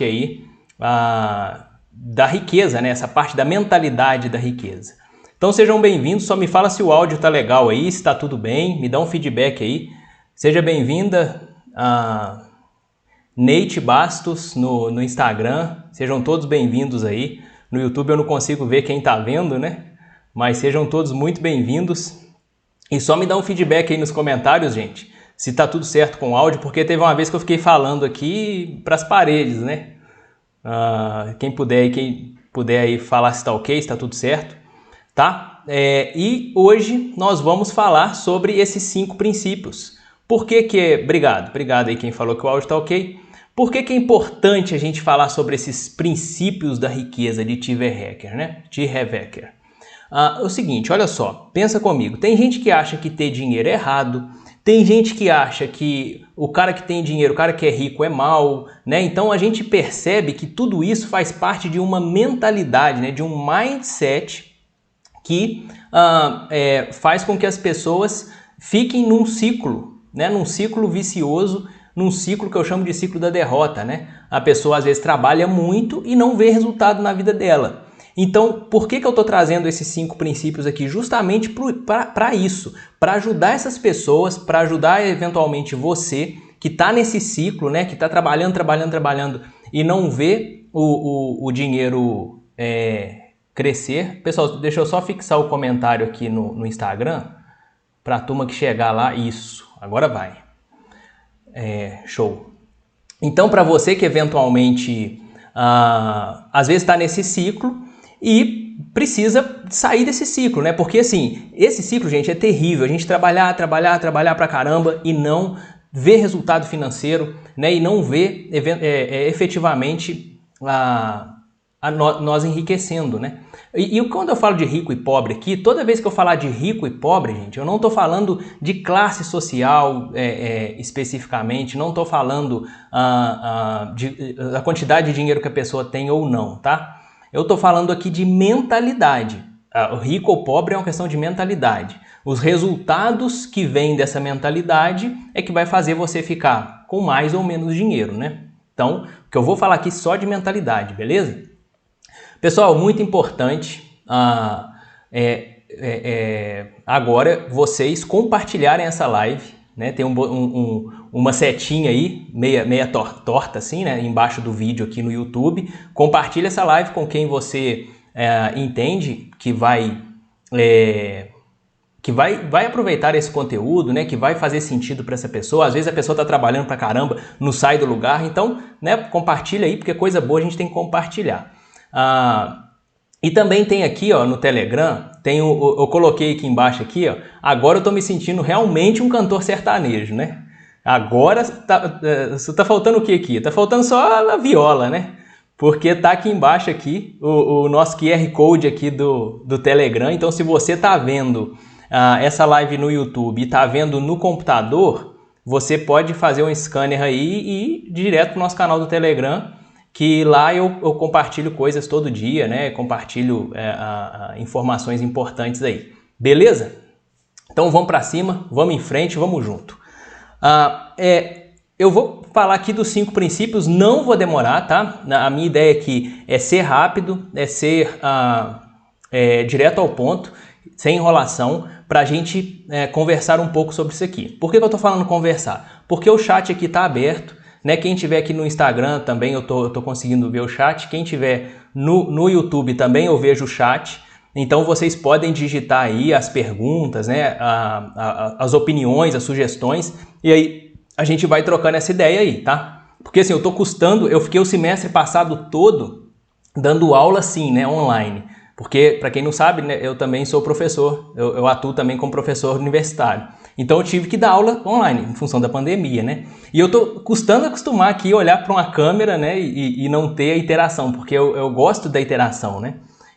aí da riqueza, né? Essa parte da mentalidade da riqueza. Então sejam bem-vindos, só me fala se o áudio tá legal aí, se tá tudo bem, me dá um feedback aí. Seja bem-vinda a Neite Bastos no Instagram, sejam todos bem-vindos aí. No YouTube eu não consigo ver quem tá vendo, né? Mas sejam todos muito bem-vindos. E só me dá um feedback aí nos comentários, gente, se tá tudo certo com o áudio, porque teve uma vez que eu fiquei falando aqui pras paredes, né? Quem puder aí falar se tá ok, se tá tudo certo, tá? E hoje nós vamos falar sobre esses 5 princípios. Por que que obrigado aí quem falou que o áudio tá ok. Por que que é importante a gente falar sobre esses princípios da riqueza de T. Harv Eker, né? T. Harv Eker. É o seguinte, olha só, pensa comigo, tem gente que acha que ter dinheiro é errado, tem gente que acha que o cara que tem dinheiro, o cara que é rico é mal, né? Então a gente percebe que tudo isso faz parte de uma mentalidade, né? De um mindset que faz com que as pessoas fiquem num ciclo, né? Num ciclo vicioso, num ciclo que eu chamo de ciclo da derrota, né? A pessoa às vezes trabalha muito e não vê resultado na vida dela. Então, por que eu estou trazendo esses 5 princípios aqui? Justamente para isso, para ajudar essas pessoas, para ajudar eventualmente você que está nesse ciclo, né, que está trabalhando e não vê o dinheiro crescer. Pessoal, deixa eu só fixar o comentário aqui no Instagram para a turma que chegar lá. Isso, agora vai. Show. Então, para você que eventualmente às vezes está nesse ciclo e precisa sair desse ciclo, né? Porque assim, esse ciclo, gente, é terrível. A gente trabalhar pra caramba e não ver resultado financeiro, né? E não ver efetivamente nós enriquecendo, né? E quando eu falo de rico e pobre aqui, toda vez que eu falar de rico e pobre, gente, eu não estou falando de classe social especificamente, não estou falando da quantidade de dinheiro que a pessoa tem ou não, tá? Eu estou falando aqui de mentalidade. O rico ou pobre é uma questão de mentalidade. Os resultados que vêm dessa mentalidade é que vai fazer você ficar com mais ou menos dinheiro, né? Então, o que eu vou falar aqui só de mentalidade, beleza? Pessoal, muito importante agora vocês compartilharem essa live, né? Tem uma setinha aí, meia torta assim, né? Embaixo do vídeo aqui no YouTube. Compartilha essa live com quem você entende que vai aproveitar esse conteúdo, né? Que vai fazer sentido para essa pessoa. Às vezes a pessoa está trabalhando pra caramba, não sai do lugar. Então, né? Compartilha aí, porque coisa boa a gente tem que compartilhar. E também tem aqui, ó, no Telegram, eu coloquei aqui embaixo aqui, ó, agora eu tô me sentindo realmente um cantor sertanejo, né? Agora tá faltando o que aqui? Tá faltando só a viola, né? Porque tá aqui embaixo aqui o nosso QR Code aqui do Telegram. Então se você tá vendo essa live no YouTube e tá vendo no computador, você pode fazer um scanner aí e ir direto pro nosso canal do Telegram, que lá eu compartilho coisas todo dia, né? Compartilho informações importantes aí. Beleza? Então vamos para cima, vamos em frente, vamos junto. Eu vou falar aqui dos 5 princípios, não vou demorar, tá? A minha ideia aqui é ser rápido, é ser direto ao ponto, sem enrolação, para a gente conversar um pouco sobre isso aqui. Por que eu estou falando conversar? Porque o chat aqui está aberto. Né? Quem tiver aqui no Instagram também eu tô conseguindo ver o chat. Quem tiver no YouTube também eu vejo o chat. Então vocês podem digitar aí as perguntas, né? As opiniões, as sugestões. E aí a gente vai trocando essa ideia aí, tá? Porque assim, eu fiquei o semestre passado todo dando aula assim, né? Online. Porque, para quem não sabe, né, eu também sou professor, eu atuo também como professor universitário. Então eu tive que dar aula online, em função da pandemia, né? E eu tô custando acostumar aqui, olhar para uma câmera, né, e não ter a interação, porque eu gosto da interação, né?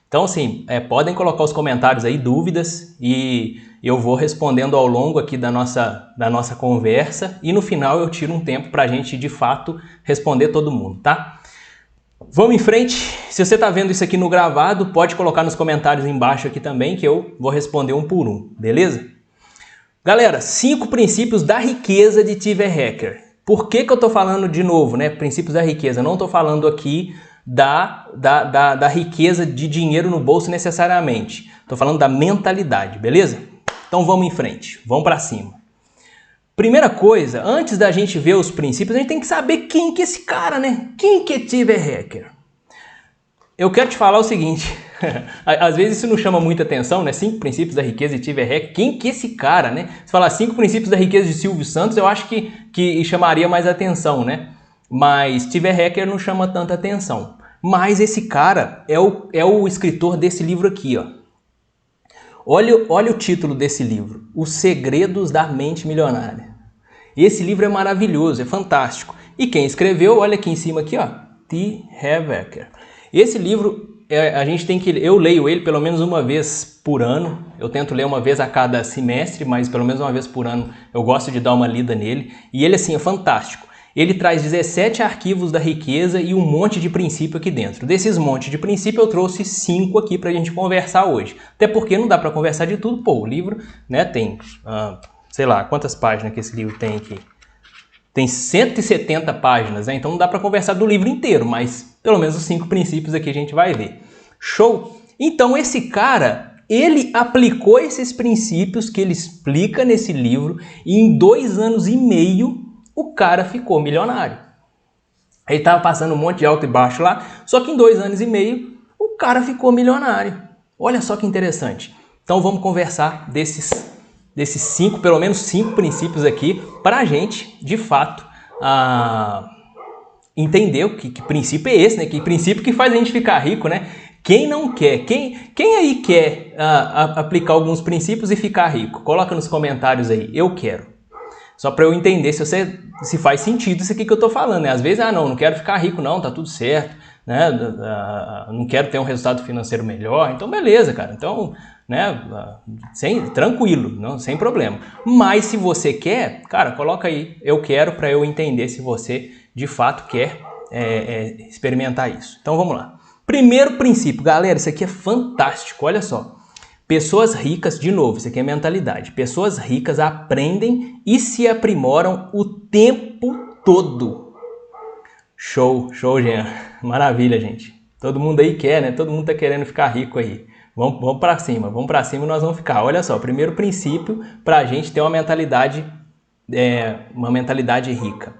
Então, assim, podem colocar os comentários aí, dúvidas, e eu vou respondendo ao longo aqui da nossa conversa, e no final eu tiro um tempo para a gente, de fato, responder todo mundo, tá? Vamos em frente. Se você está vendo isso aqui no gravado, pode colocar nos comentários embaixo aqui também, que eu vou responder um por um, beleza? Galera, 5 princípios da riqueza de T. Harv Eker. Por que eu estou falando de novo, né? Princípios da riqueza. Eu não estou falando aqui da riqueza de dinheiro no bolso necessariamente. Estou falando da mentalidade, beleza? Então vamos em frente, vamos para cima. Primeira coisa, antes da gente ver os princípios, a gente tem que saber quem que é esse cara, né? Quem que é Steve Hacker? Eu quero te falar o seguinte, às vezes isso não chama muita atenção, né? 5 princípios da riqueza de Steve Hacker, quem que é esse cara, né? Se falar 5 princípios da riqueza de Silvio Santos, eu acho que chamaria mais atenção, né? Mas Steve Hacker não chama tanta atenção. Mas esse cara é o escritor desse livro aqui, ó. Olha o título desse livro, Os Segredos da Mente Milionária. Esse livro é maravilhoso, é fantástico. E quem escreveu, olha aqui em cima aqui, ó, T. Harv Eker. Esse livro, a gente tem que... Eu leio ele pelo menos uma vez por ano. Eu tento ler uma vez a cada semestre, mas pelo menos uma vez por ano eu gosto de dar uma lida nele. E ele, assim, é fantástico. Ele traz 17 arquivos da riqueza e um monte de princípio aqui dentro. Desses monte de princípio eu trouxe 5 aqui para a gente conversar hoje. Até porque não dá para conversar de tudo. Pô, o livro, né, tem, sei lá, quantas páginas que esse livro tem aqui? Tem 170 páginas, né? Então não dá para conversar do livro inteiro, mas pelo menos os 5 princípios aqui a gente vai ver. Show? Então esse cara, ele aplicou esses princípios que ele explica nesse livro e em 2 anos e meio o cara ficou milionário. Ele estava passando um monte de alto e baixo lá, só que em 2 anos e meio o cara ficou milionário. Olha só que interessante. Então vamos conversar desses 5, pelo menos 5 princípios aqui, para a gente, de fato, entender que princípio é esse, né? Que princípio que faz a gente ficar rico, né? Quem não quer? Quem aí quer aplicar alguns princípios e ficar rico? Coloca nos comentários aí, eu quero. Só para eu entender se faz sentido isso aqui que eu tô falando, né? Às vezes, não quero ficar rico não, tá tudo certo, né? Não quero ter um resultado financeiro melhor, então beleza, cara. Então, né? Tranquilo, não, sem problema. Mas se você quer, cara, coloca aí, eu quero, para eu entender se você de fato quer experimentar isso. Então vamos lá. Primeiro princípio, galera, isso aqui é fantástico, olha só. Pessoas ricas, de novo, isso aqui é mentalidade. Pessoas ricas aprendem e se aprimoram o tempo todo. Show, Jean. Maravilha, gente. Todo mundo aí quer, né? Todo mundo tá querendo ficar rico aí. Vamos para cima e nós vamos ficar. Olha só, primeiro princípio para a gente ter uma mentalidade rica.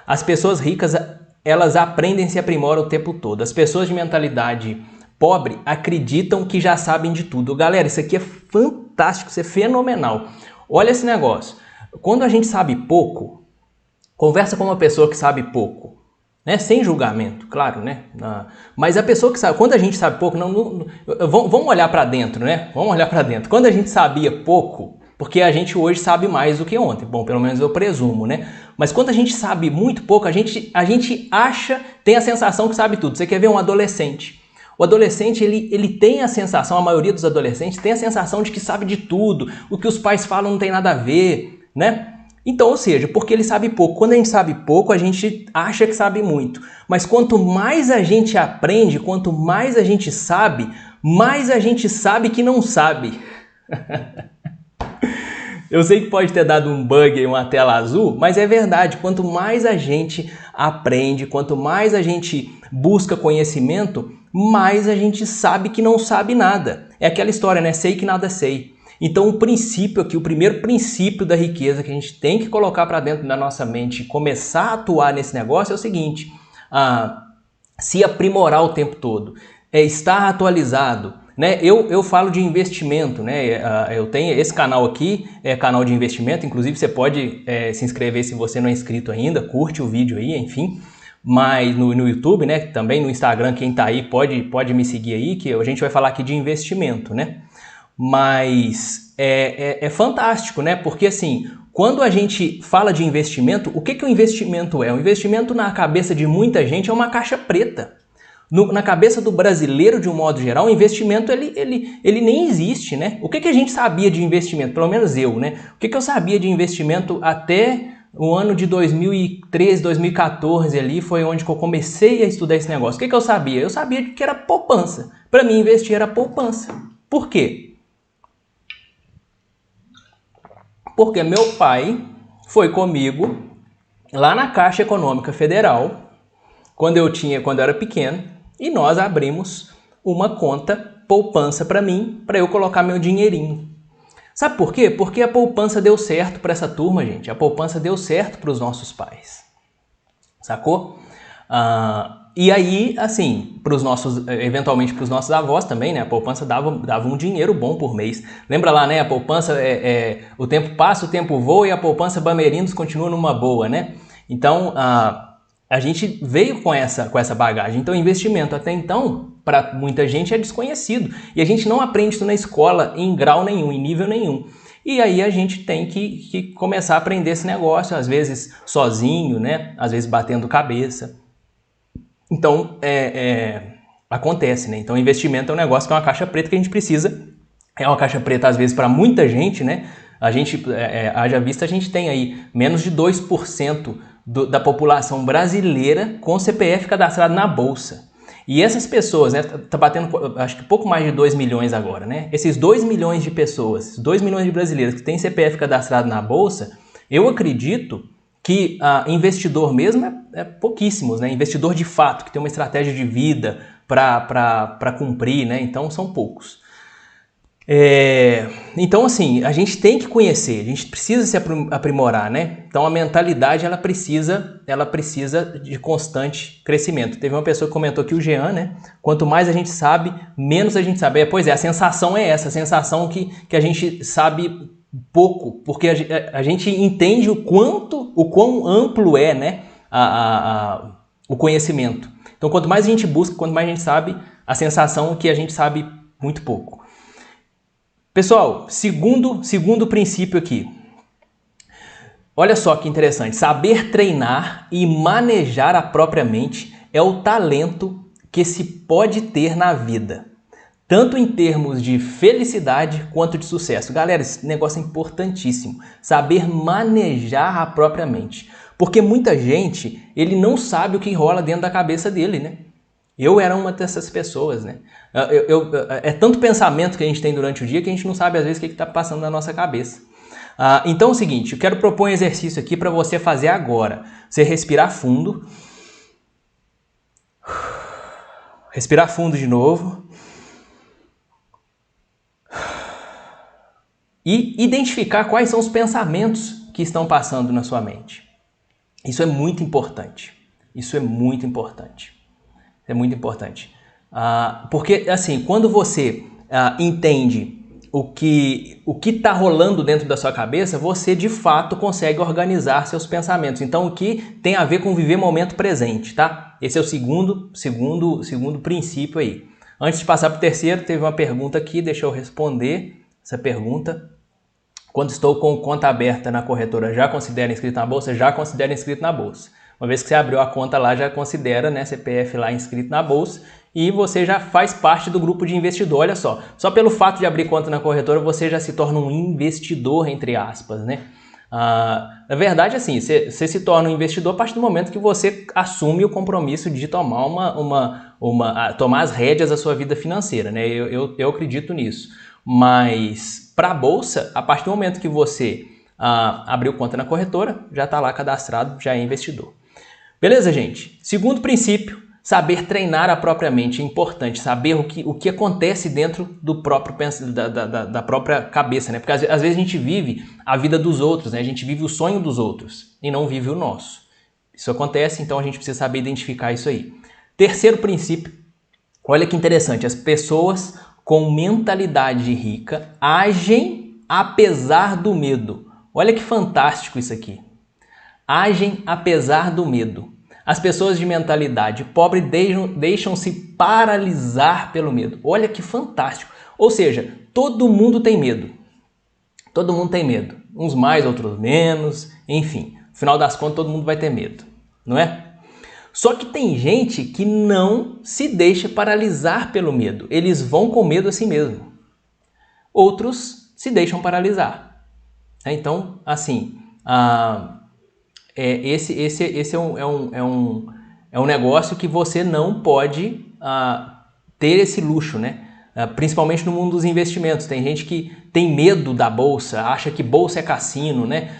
As pessoas ricas, elas aprendem e se aprimoram o tempo todo. As pessoas de mentalidade pobre acreditam que já sabem de tudo. Galera, isso aqui é fantástico, isso é fenomenal. Olha esse negócio. Quando a gente sabe pouco, conversa com uma pessoa que sabe pouco, né? Sem julgamento, claro, né? Mas a pessoa que sabe, quando a gente sabe pouco, vamos olhar para dentro, né? Vamos olhar para dentro. Quando a gente sabia pouco, porque a gente hoje sabe mais do que ontem. Bom, pelo menos eu presumo, né? Mas quando a gente sabe muito pouco, a gente acha, tem a sensação que sabe tudo. Você quer ver um adolescente? O adolescente, ele tem a sensação, a maioria dos adolescentes tem a sensação de que sabe de tudo, o que os pais falam não tem nada a ver, né? Então, ou seja, porque ele sabe pouco. Quando a gente sabe pouco, a gente acha que sabe muito. Mas quanto mais a gente aprende, quanto mais a gente sabe que não sabe. Eu sei que pode ter dado um bug aí, uma tela azul, mas é verdade. Quanto mais a gente aprende, quanto mais a gente busca conhecimento, mais a gente sabe que não sabe nada. É aquela história, né? Sei que nada sei. Então o princípio aqui, o primeiro princípio da riqueza que a gente tem que colocar para dentro da nossa mente e começar a atuar nesse negócio é o seguinte: se aprimorar o tempo todo, estar atualizado. Né? Eu falo de investimento, né? Eu tenho esse canal aqui, é canal de investimento, inclusive você pode se inscrever se você não é inscrito ainda, curte o vídeo aí, enfim. Mas no YouTube, né? Também no Instagram, quem tá aí pode me seguir aí, que a gente vai falar aqui de investimento, né? Mas é fantástico, né? Porque assim, quando a gente fala de investimento, o que o investimento é? O investimento na cabeça de muita gente é uma caixa preta. Na cabeça do brasileiro, de um modo geral, o investimento ele nem existe, né? O que a gente sabia de investimento? Pelo menos eu, né? O que eu sabia de investimento até o ano de 2013, 2014 ali, foi onde que eu comecei a estudar esse negócio. O que eu sabia? Eu sabia que era poupança. Para mim, investir era poupança. Por quê? Porque meu pai foi comigo lá na Caixa Econômica Federal, quando eu era pequeno, e nós abrimos uma conta poupança para mim, para eu colocar meu dinheirinho. Sabe por quê? Porque a poupança deu certo para essa turma, gente. A poupança deu certo para os nossos pais. Sacou? E aí, assim, eventualmente para os nossos avós também, né? A poupança dava um dinheiro bom por mês. Lembra lá, né? A poupança, o tempo passa, o tempo voa e a poupança Bamerindos continua numa boa, né? Então, a gente veio com essa bagagem. Então, investimento até então, para muita gente, é desconhecido. E a gente não aprende isso na escola em grau nenhum, em nível nenhum. E aí a gente tem que começar a aprender esse negócio, às vezes sozinho, né? Às vezes batendo cabeça. Então, acontece, né? Então, investimento é um negócio que é uma caixa preta que a gente precisa. É uma caixa preta, às vezes, para muita gente, né? A gente, haja vista, a gente tem aí menos de 2% da população brasileira com CPF cadastrado na Bolsa. E essas pessoas, né, tá batendo, acho que pouco mais de 2 milhões agora, né? Esses 2 milhões de pessoas, 2 milhões de brasileiros que têm CPF cadastrado na Bolsa, eu acredito que investidor mesmo é pouquíssimos, né? Investidor de fato, que tem uma estratégia de vida para cumprir, né? Então são poucos. Então, assim, a gente tem que conhecer, a gente precisa se aprimorar, né? Então, a mentalidade, ela precisa de constante crescimento. Teve uma pessoa que comentou aqui, o Jean, né? Quanto mais a gente sabe, menos a gente sabe. Pois é, a sensação é essa, a sensação que a gente sabe pouco, porque a gente entende o quão amplo é, né? O conhecimento. Então, quanto mais a gente busca, quanto mais a gente sabe, a sensação é que a gente sabe muito pouco. Pessoal, segundo princípio aqui. Olha só que interessante. Saber treinar e manejar a própria mente é o talento que se pode ter na vida, tanto em termos de felicidade quanto de sucesso. Galera, esse negócio é importantíssimo. Saber manejar a própria mente. Porque muita gente, ele não sabe o que rola dentro da cabeça dele, né? Eu era uma dessas pessoas, né? É tanto pensamento que a gente tem durante o dia que a gente não sabe às vezes o que está passando na nossa cabeça. Então é o seguinte, eu quero propor um exercício aqui para você fazer agora. Você respirar fundo. Respirar fundo de novo. E identificar quais são os pensamentos que estão passando na sua mente. Isso é muito importante. Isso é muito importante. É muito importante. Porque, assim, quando você entende o que está rolando dentro da sua cabeça, você, de fato, consegue organizar seus pensamentos. Então, o que tem a ver com viver momento presente, tá? Esse é o segundo princípio aí. Antes de passar para o terceiro, teve uma pergunta aqui, deixa eu responder essa pergunta. Quando estou com conta aberta na corretora, já considera inscrito na Bolsa? Já considera inscrito na Bolsa. Uma vez que você abriu a conta lá, já considera, né, CPF lá inscrito na Bolsa e você já faz parte do grupo de investidor. Olha só pelo fato de abrir conta na corretora, você já se torna um investidor, entre aspas, né? Na verdade, assim, você se torna um investidor a partir do momento que você assume o compromisso de tomar tomar as rédeas da sua vida financeira, né? Eu acredito nisso. Mas para a Bolsa, a partir do momento que você abriu conta na corretora, já está lá cadastrado, já é investidor. Beleza, gente? Segundo princípio, saber treinar a própria mente é importante, saber o que acontece dentro do próprio da própria cabeça, né? Porque às vezes a gente vive a vida dos outros, né? A gente vive o sonho dos outros e não vive o nosso. Isso acontece, então a gente precisa saber identificar isso aí. Terceiro princípio, olha que interessante, as pessoas com mentalidade rica agem apesar do medo. Olha que fantástico isso aqui. Agem apesar do medo. As pessoas de mentalidade pobre deixam-se paralisar pelo medo. Olha que fantástico. Ou seja, todo mundo tem medo. Todo mundo tem medo. Uns mais, outros menos. Enfim, no final das contas todo mundo vai ter medo. Não é? Só que tem gente que não se deixa paralisar pelo medo. Eles vão com medo assim mesmo. Outros se deixam paralisar. Então, assim... Esse é um negócio que você não pode ter esse luxo, né? Principalmente no mundo dos investimentos. Tem gente que tem medo da bolsa, acha que bolsa é cassino, né?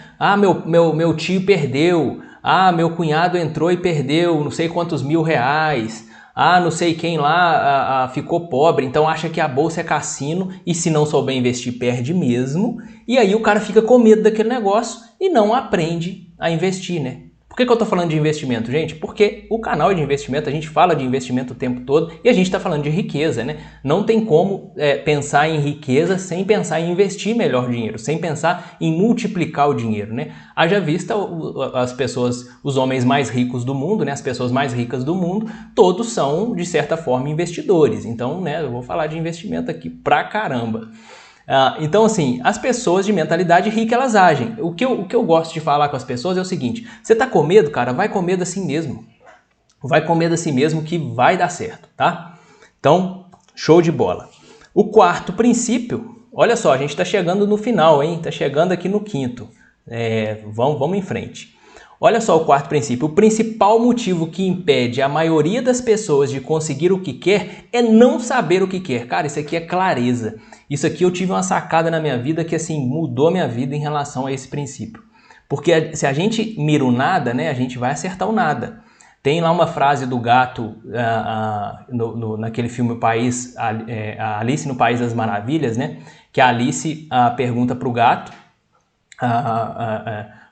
Meu tio perdeu, Ah, meu cunhado entrou e perdeu não sei quantos R$ 1.000. Ah, não sei quem lá ficou pobre, então acha que a bolsa é cassino e se não souber investir perde mesmo. E aí o cara fica com medo daquele negócio e não aprende a investir, né? Por que eu tô falando de investimento, gente? Porque o canal de investimento, a gente fala de investimento o tempo todo e a gente está falando de riqueza, né? Não tem como pensar em riqueza sem pensar em investir melhor dinheiro, sem pensar em multiplicar o dinheiro, né? Haja vista as pessoas, os homens mais ricos do mundo, né? As pessoas mais ricas do mundo, todos são, de certa forma, investidores. Então, né, eu vou falar de investimento aqui pra caramba. Então, assim, as pessoas de mentalidade rica, elas agem. O que eu gosto de falar com as pessoas é o seguinte: você tá com medo, cara? Vai com medo assim mesmo. Vai com medo assim mesmo que vai dar certo, tá? Então, show de bola. O quarto princípio, olha só, a gente tá chegando no final, hein? Tá chegando aqui no quinto. Vamos em frente. Olha só o quarto princípio. O principal motivo que impede a maioria das pessoas de conseguir o que quer é não saber o que quer. Cara, isso aqui é clareza. Isso aqui eu tive uma sacada na minha vida que assim mudou a minha vida em relação a esse princípio. Porque se a gente mira o nada, né, a gente vai acertar o nada. Tem lá uma frase do gato naquele filme Alice no País das Maravilhas, né? Que a Alice pergunta para o gato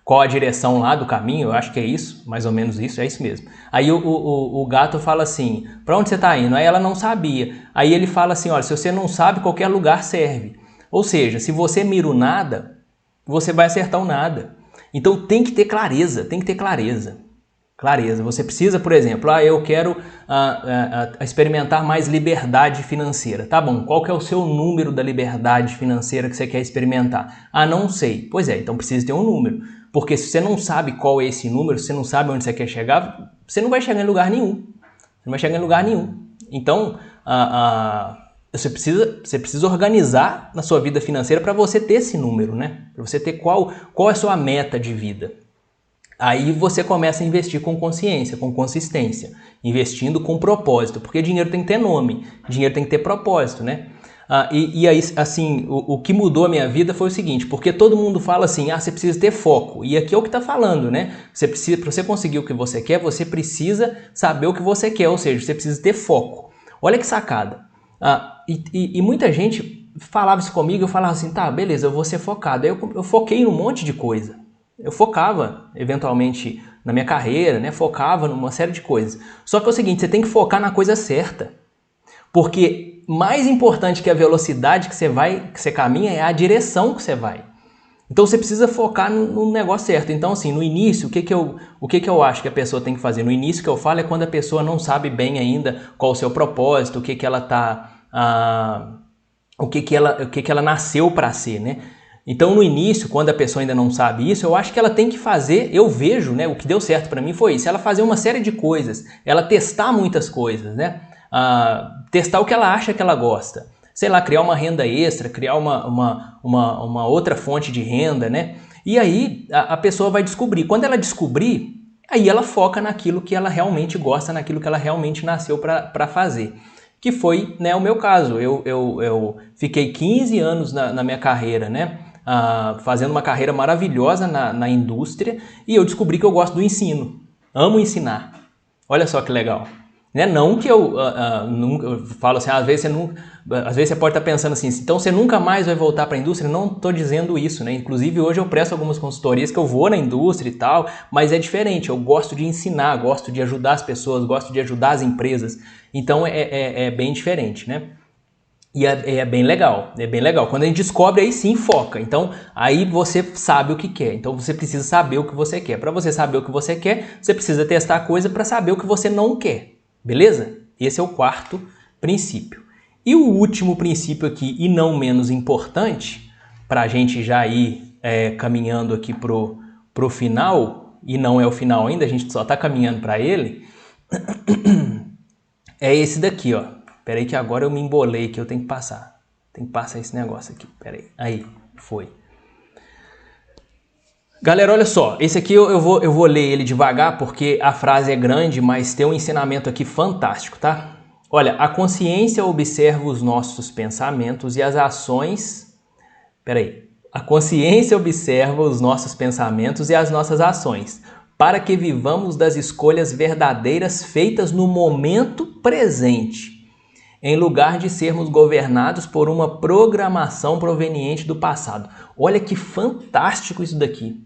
qual a direção lá do caminho, eu acho que é isso, mais ou menos isso, é isso mesmo. Aí o gato fala assim, para onde você está indo? Aí ela não sabia. Aí ele fala assim, olha, se você não sabe, qualquer lugar serve. Ou seja, se você mira o nada, você vai acertar o nada. Então tem que ter clareza, tem que ter clareza. Clareza. Você precisa, por exemplo, eu quero experimentar mais liberdade financeira. Tá bom, qual que é o seu número da liberdade financeira que você quer experimentar? Ah, não sei. Pois é, então precisa ter um número. Porque se você não sabe qual é esse número, se você não sabe onde você quer chegar, você não vai chegar em lugar nenhum. Você não vai chegar em lugar nenhum. Então, você precisa organizar na sua vida financeira para você ter esse número, né? Para você ter qual é a sua meta de vida. Aí você começa a investir com consciência, com consistência, investindo com propósito, porque dinheiro tem que ter nome, dinheiro tem que ter propósito, né? E aí, assim, o que mudou a minha vida foi o seguinte, porque todo mundo fala assim, você precisa ter foco, e aqui é o que está falando, né? Para você conseguir o que você quer, você precisa saber o que você quer, ou seja, você precisa ter foco. Olha que sacada. E muita gente falava isso comigo, eu falava assim, tá, beleza, eu vou ser focado. Aí eu foquei num monte de coisa. Eu focava, eventualmente, na minha carreira, né? Focava numa série de coisas. Só que é o seguinte, você tem que focar na coisa certa. Porque mais importante que a velocidade que você caminha é a direção que você vai. Então você precisa focar no negócio certo. Então, assim, no início, o que eu acho que a pessoa tem que fazer? No início que eu falo é quando a pessoa não sabe bem ainda qual o seu propósito, o que ela tá. O que ela nasceu para ser, né? Então, no início, quando a pessoa ainda não sabe isso, eu acho que ela tem que fazer, eu vejo, né, o que deu certo para mim foi isso, ela fazer uma série de coisas, ela testar muitas coisas, né, testar o que ela acha que ela gosta, sei lá, criar uma renda extra, criar uma outra fonte de renda, né, e aí a pessoa vai descobrir, quando ela descobrir, aí ela foca naquilo que ela realmente gosta, naquilo que ela realmente nasceu para fazer. Que foi, né, o meu caso, eu fiquei 15 anos na minha carreira, né, fazendo uma carreira maravilhosa na indústria e eu descobri que eu gosto do ensino, amo ensinar. Olha só que legal. Né? Não que eu falo assim, às vezes você pode estar pensando assim, então você nunca mais vai voltar para a indústria, não estou dizendo isso, né? Inclusive hoje eu presto algumas consultorias que eu vou na indústria e tal, mas é diferente, eu gosto de ensinar, gosto de ajudar as pessoas, gosto de ajudar as empresas, então é bem diferente, né? E é bem legal, é bem legal. Quando a gente descobre, aí sim foca. Então, aí você sabe o que quer. Então, você precisa saber o que você quer. Para você saber o que você quer, você precisa testar a coisa para saber o que você não quer. Beleza? Esse é o quarto princípio. E o último princípio aqui, e não menos importante, para a gente já ir caminhando aqui pro final, e não é o final ainda, a gente só está caminhando para ele, é esse daqui, ó. Peraí que agora eu me embolei que eu tenho que passar. Tem que passar esse negócio aqui. Peraí. Aí, foi. Galera, olha só. Esse aqui eu vou ler ele devagar porque a frase é grande, mas tem um ensinamento aqui fantástico, tá? Olha, a consciência observa os nossos pensamentos e as ações... Peraí. A consciência observa os nossos pensamentos e as nossas ações. para que vivamos das escolhas verdadeiras feitas no momento presente, em lugar de sermos governados por uma programação proveniente do passado. Olha que fantástico isso daqui.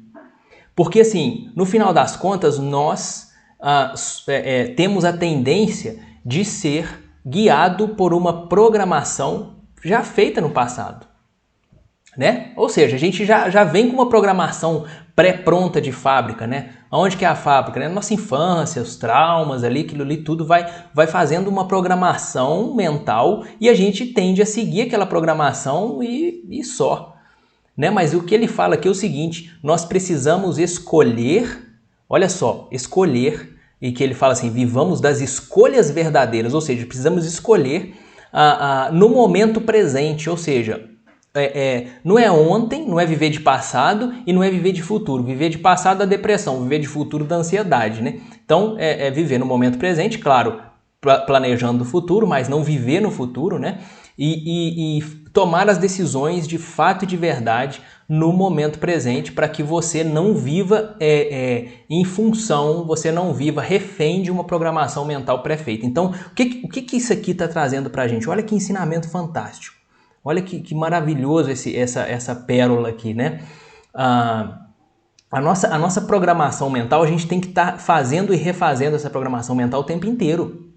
Porque assim, no final das contas, nós temos a tendência de ser guiado por uma programação já feita no passado, né? Ou seja, a gente já vem com uma programação pré-pronta de fábrica, né? Onde que é a fábrica? Né? Nossa infância, os traumas ali, aquilo ali tudo vai fazendo uma programação mental e a gente tende a seguir aquela programação e só, né? Mas o que ele fala aqui é o seguinte, nós precisamos escolher, olha só, escolher, e que ele fala assim, vivamos das escolhas verdadeiras, ou seja, precisamos escolher no momento presente, ou seja, não é ontem, não é viver de passado e não é viver de futuro. Viver de passado da depressão, viver de futuro da ansiedade, né? Então, viver no momento presente, claro, planejando o futuro, mas não viver no futuro, né? E tomar as decisões de fato e de verdade no momento presente para que você não viva em função, você não viva refém de uma programação mental pré-feita. Então, o que isso aqui está trazendo para a gente? Olha que ensinamento fantástico. Olha que maravilhoso essa pérola aqui, né? A nossa programação mental, a gente tem que estar fazendo e refazendo essa programação mental o tempo inteiro.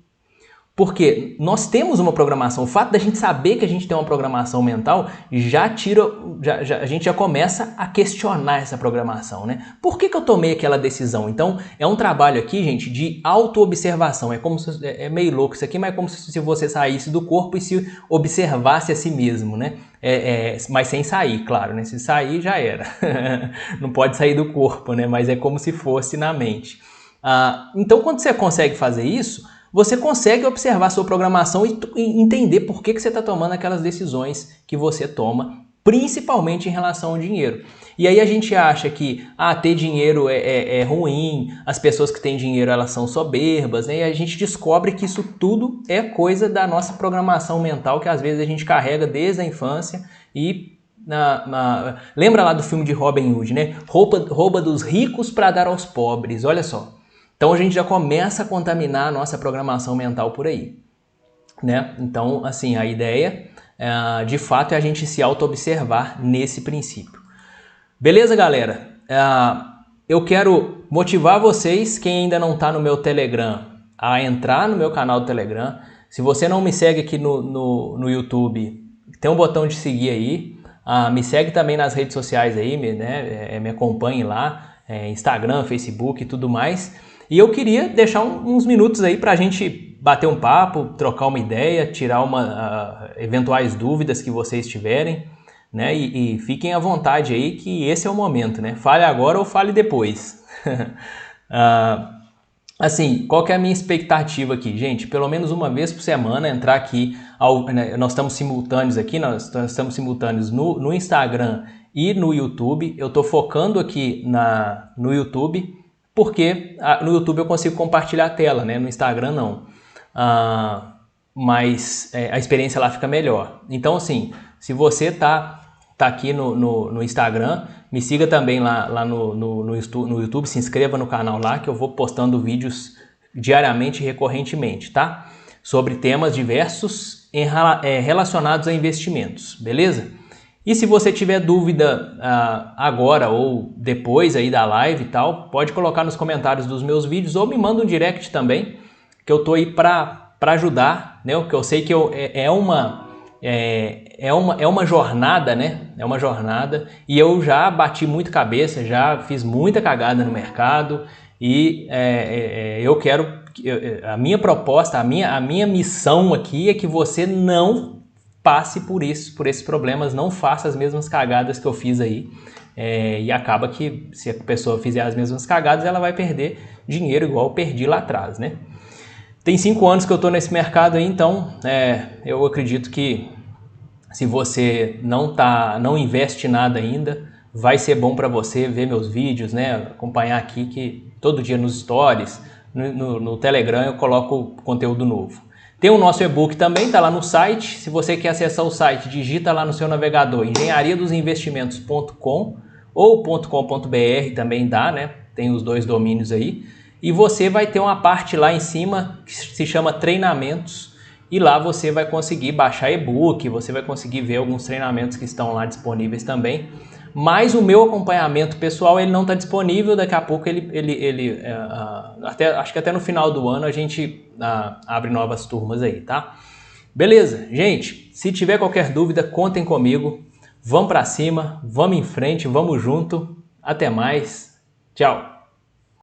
Porque nós temos uma programação, o fato da gente saber que a gente tem uma programação mental a gente já começa a questionar essa programação, né? Por que eu tomei aquela decisão? Então, é um trabalho aqui, gente, de autoobservação. É meio louco isso aqui, mas é como se você saísse do corpo e se observasse a si mesmo, né? Mas sem sair, claro, né? Se sair, já era. Não pode sair do corpo, né? Mas é como se fosse na mente. Então, quando você consegue fazer isso, você consegue observar a sua programação e entender por que você está tomando aquelas decisões que você toma, principalmente em relação ao dinheiro. E aí a gente acha que ter dinheiro é ruim, as pessoas que têm dinheiro elas são soberbas, né? E a gente descobre que isso tudo é coisa da nossa programação mental que às vezes a gente carrega desde a infância e lembra lá do filme de Robin Hood, né? Rouba dos ricos para dar aos pobres, olha só. Então a gente já começa a contaminar a nossa programação mental por aí, né? Então, assim, a ideia, de fato, é a gente se auto-observar nesse princípio. Beleza, galera? Eu quero motivar vocês, quem ainda não está no meu Telegram, a entrar no meu canal do Telegram. Se você não me segue aqui no YouTube, tem um botão de seguir aí. Me segue também nas redes sociais aí, né? Me acompanhe lá, Instagram, Facebook e tudo mais. E eu queria deixar uns minutos aí para a gente bater um papo, trocar uma ideia, tirar eventuais dúvidas que vocês tiverem, né? E fiquem à vontade aí que esse é o momento, né? Fale agora ou fale depois. Assim, qual que é a minha expectativa aqui? Gente, pelo menos uma vez por semana entrar aqui, nós estamos simultâneos aqui, nós estamos simultâneos no Instagram e no YouTube. Eu estou focando aqui no YouTube, porque no YouTube eu consigo compartilhar a tela, né? No Instagram não. Mas a experiência lá fica melhor. Então, assim, se você tá aqui no Instagram, me siga também lá no YouTube, se inscreva no canal lá, que eu vou postando vídeos diariamente e recorrentemente, tá? Sobre temas diversos relacionados a investimentos, beleza? E se você tiver dúvida agora ou depois aí da live e tal, pode colocar nos comentários dos meus vídeos ou me manda um direct também, que eu tô aí para ajudar, né? Porque eu sei que é uma jornada, né? É uma jornada e eu já bati muito cabeça, já fiz muita cagada no mercado e eu quero, a minha proposta, a minha missão aqui é que você não passe por esses problemas, não faça as mesmas cagadas que eu fiz aí. E acaba que se a pessoa fizer as mesmas cagadas, ela vai perder dinheiro igual eu perdi lá atrás, né? Tem 5 anos que eu estou nesse mercado aí, então eu acredito que se você não investe nada ainda, vai ser bom para você ver meus vídeos, né? Acompanhar aqui que todo dia nos stories, no Telegram eu coloco conteúdo novo. Tem o nosso e-book também, tá lá no site. Se você quer acessar o site, digita lá no seu navegador engenhariadosinvestimentos.com ou .com.br também dá, né? tem os dois domínios aí. E você vai ter uma parte lá em cima que se chama treinamentos. E lá você vai conseguir baixar e-book, você vai conseguir ver alguns treinamentos que estão lá disponíveis também. Mas o meu acompanhamento pessoal ele não está disponível, daqui a pouco acho que até no final do ano a gente abre novas turmas aí, tá? Beleza, gente, se tiver qualquer dúvida, contem comigo, vamos para cima, vamos em frente, vamos junto, até mais, tchau!